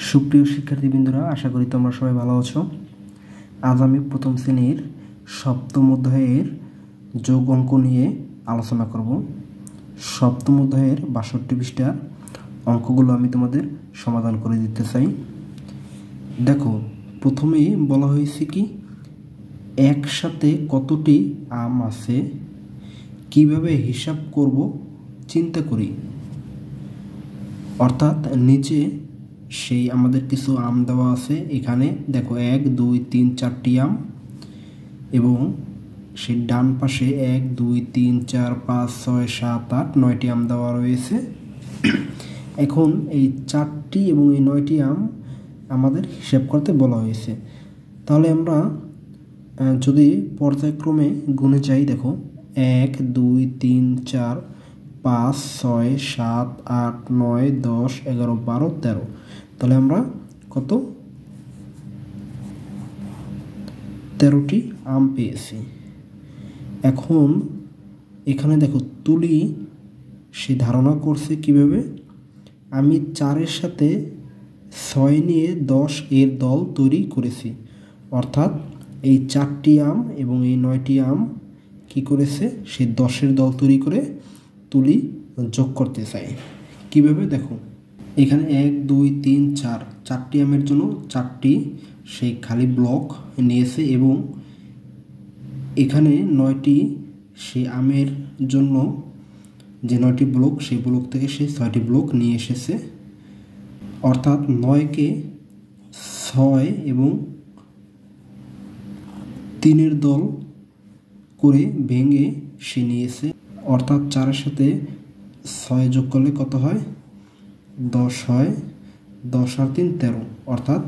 সুপ্রিয় শিক্ষার্থীবৃন্দরা, আশা করি তোমরা সবাই ভালো আছো। আজ আমি প্রথম শ্রেণীর সপ্তম অধ্যায়ের যোগ অঙ্ক নিয়ে আলোচনা করব। সপ্তম অধ্যায়ের ৬২ পৃষ্ঠার অঙ্কগুলো আমি তোমাদের সমাধান করে দিতে চাই। দেখো, প্রথমেই বলা হয়েছে কি একসাথে কতটি আম আছে, কিভাবে হিসাব করব চিন্তা করি। অর্থাৎ নিচে সেই আমাদের কিছু আম দেওয়া আছে। এখানে দেখো ১, ২, ৩, ৪টি আম এবং সেই ডান পাশে ১, ২, ৩, ৪, ৫, ৬, ৭, ৮, ৯টি আম দেওয়া রয়েছে। এখন এই ৪টি এবং এই ৯টি আম আমাদের হিসাব করতে বলা হয়েছে। তাহলে আমরা যদি পর্যায়ক্রমে গুণে যাই, দেখো ১, ২, ৩, ৪, ৫, ৬, ৭, ৮, ৯, ১০, ১১, ১২, ১৩। তাহলে আমরা কত ১৩টি আম পেয়েছি। এখন এখানে দেখো তুলি সে ধারণা করছে কিভাবে, আমি ৪-এর সাথে ৬ নিয়ে ১০ এর দল তৈরি করেছি। অর্থাৎ এই ৪টি আম এবং এই ৯টি আম কি করেছে, সে ১০-এর দল তৈরি করে তুলি যোগ করতে চাই। কিভাবে দেখো, এখানে ১, ২, ৩, ৪, ৪টি আমের জন্য ৪টি সেই খালি ব্লক নিয়েছে এবং এখানে ৯টি সেই আমের জন্য যে ৯টি ব্লক, সেই ব্লক থেকে সে ৬টি ব্লক নিয়ে এসেছে। অর্থাৎ ৯কে ৬ এবং ৩-এর দল করে ভেঙে সে নিয়েছে। অর্থাৎ ৪-এর সাথে ৬ যোগ করলে কত হয়, ১০ হয়। ১০ আর ৩, ১৩। অর্থাৎ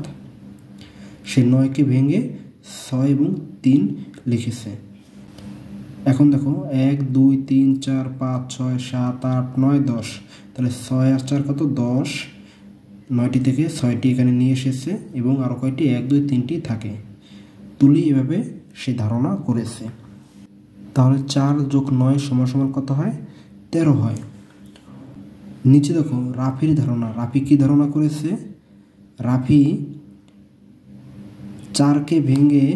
সে ৯কে ভেঙে ৬ এবং ৩ লিখেছে। এখন দেখো ১, ২, ৩, ৪, ৫, ৬, ৭, ৮, ৯, ১০। তাহলে ৬ আর ৪ কত, ১০। ৯টি থেকে ৬টি এখানে নিয়ে এসেছে এবং আরও কয়টি, ১, ২, ৩টি থাকে। তুলি এভাবে সে ধারণা করেছে। তাহলে ৪ যোগ ৯ সমান সমান কত হয়, ১৩ হয়। নিচে দেখো রাফির ধারণা। রাফি কি ধারণা করেছে, রাফি ৪কে ভেঙে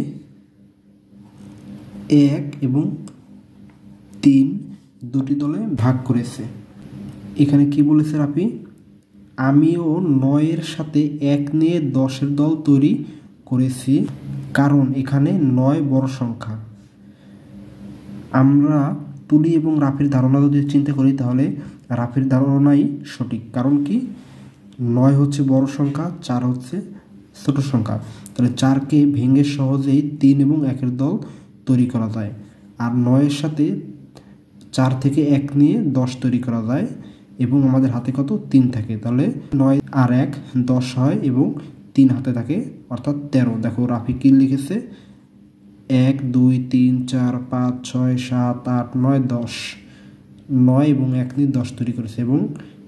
১ এবং ৩ দুটি দলে ভাগ করেছে। এখানে কি বলেছে রাফি, আমিও ৯-এর সাথে ১ নিয়ে ১০-এর দল তৈরি করেছি, কারণ এখানে ৯ বড় সংখ্যা। আমরা তুলি এবং রাফির ধারণা যদি চিন্তা করি, তাহলে রাফির ধারণাই সঠিক। কারণ কি, ৯ হচ্ছে বড় সংখ্যা, ৪ হচ্ছে ছোট সংখ্যা। তাহলে ৪কে ভেঙে সহজেই ৩ এবং ১-এর দল তৈরি করা যায়। আর ৯-এর সাথে ৪ থেকে ১ নিয়ে ১০ তৈরি করা যায় এবং আমাদের হাতে কত, ৩ থাকে। তাহলে ৯ আর ১ ১০ হয় এবং ৩ হাতে থাকে, অর্থাৎ ১৩। দেখো রাফি কি লিখেছে, ১, ২, ৩, ৪, ৫, ৬, ৭, ৮, ৯, ১০। ৯ এবং ১ নিয়ে ১০ তৈরি করেছে এবং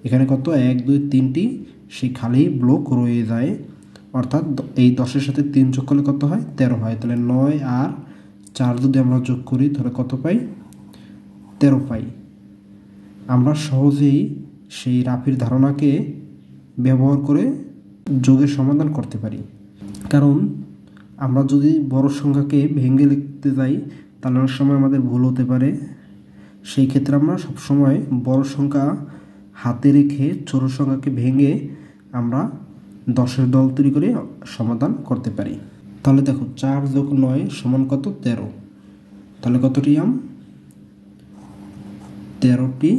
এখানে কত, ১, ২, ৩টি সেই খালি ব্লক রয়ে যায়। অর্থাৎ এই ১০-এর সাথে ৩ যোগ করলে কত হয়, ১৩ হয়। তাহলে ৯ আর ৪ যদি আমরা যোগ করি তাহলে কত পাই, ১৩ পাই। আমরা সহজেই সেই রাফির ধারণাকে ব্যবহার করে যোগের সমাধান করতে পারি। কারণ আমরা যদি বড় সংখ্যাকে ভেঙে লিখতে যাই তাহলে অনেক সময় আমাদের ভুল হতে পারে। সেই ক্ষেত্রে আমরা সবসময় বড় সংখ্যা হাতে রেখে ছোট সংখ্যাকে ভেঙে আমরা ১০-এর দল তৈরি করে সমাধান করতে পারি। তাহলে দেখো ৪ যোগ ৯ সমান কত, ১৩। তাহলে কতটি আম, ১৩টি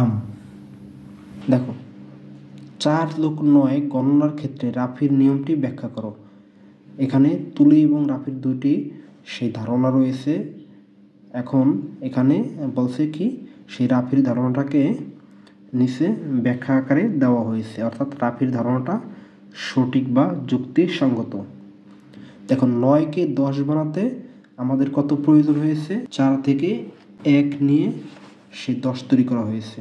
আম। দেখো ৪ যোগ ৯ গণনার ক্ষেত্রে রাফির নিয়মটি ব্যাখ্যা করো। এখানে তুলি এবং রাফির দুইটি সেই ধারণা রয়েছে। এখন এখানে বলছে কি, সেই রাফির ধারণাটাকে নিচে ব্যাখ্যা আকারে দেওয়া হয়েছে। অর্থাৎ রাফির ধারণাটা সঠিক বা যুক্তিসঙ্গত। দেখো ৯কে ১০ বানাতে আমাদের কত প্রয়োজন হয়েছে, ৪ থেকে ১ নিয়ে সে ১০ তৈরি করা হয়েছে।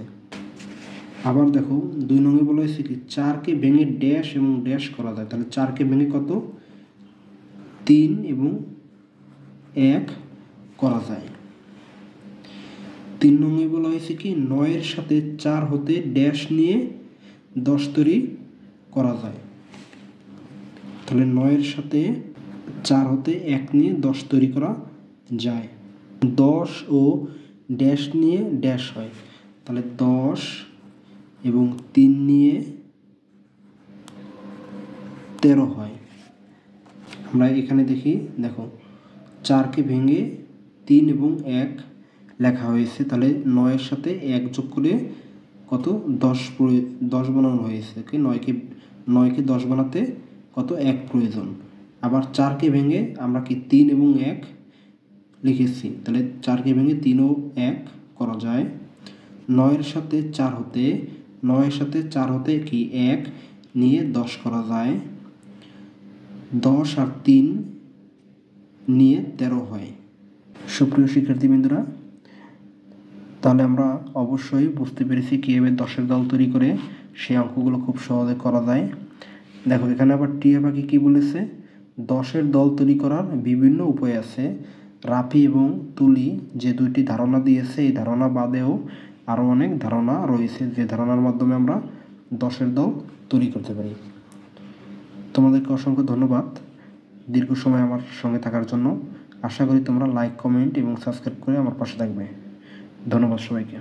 আবার দেখো ২ নং বলা হয়েছে কি, ৪কে ভেঙে ড্যাশ এবং ড্যাশ করা যায়। তাহলে ৪কে ভেঙে কত, ৩ এবং ১ করা যায়। ৩ নং বলা হয়েছে কি, ৯-এর সাথে ৪ হতে ড্যাশ নিয়ে ১০ তৈরি করা যায়। তাহলে 9-এর সাথে 4 হতে 1 নিয়ে 10 তৈরি করা যায়। 10 ও ড্যাশ নিয়ে ড্যাশ হয়, তাহলে 10 এবং 3 নিয়ে 13 হয়। আমরা এখানে দেখি, দেখো 4কে ভেঙে 3 এবং 1 লেখা হয়েছে, তাহলে 9-এর সাথে 1 যোগ করে কত 10 বানানো হয়েছে। 9কে 10 বানাতে কত 1 প্রয়োজন। আবার 4কে ভেঙে আমরা কি 3 এবং 1 লিখেছি, তাহলে 4কে ভেঙে 3 ও 1 করা যায়। 9-এর সাথে 4 হতে কি 1 নিয়ে 10 করা যায়। 10 আর 3 নিয়ে 13 হয়। সুপ্রিয় শিক্ষার্থীবৃন্দরা, তাহলে আমরা অবশ্যই বুঝতে পেরেছি কীভাবে 10-এর দল তৈরি করে সেই অঙ্কগুলো খুব সহজে করা যায়। দেখো এখানে আবার টিয়া পাখি কী বলেছে, 10-এর দল তৈরি করার বিভিন্ন উপায় আছে। রাফি এবং তুলি যে 2টি ধারণা দিয়েছে, এই ধারণা বাদেও আরও অনেক ধারণা রয়েছে, যে ধারণার মাধ্যমে আমরা 10-এর দল তৈরি করতে পারি। তোমাদেরকে অসংখ্য ধন্যবাদ দীর্ঘ সময় আমার সঙ্গে থাকার জন্য। আশা করি তোমরা লাইক, কমেন্ট এবং সাবস্ক্রাইব করে আমার পাশে থাকবে। ধন্যবাদ সবাইকে।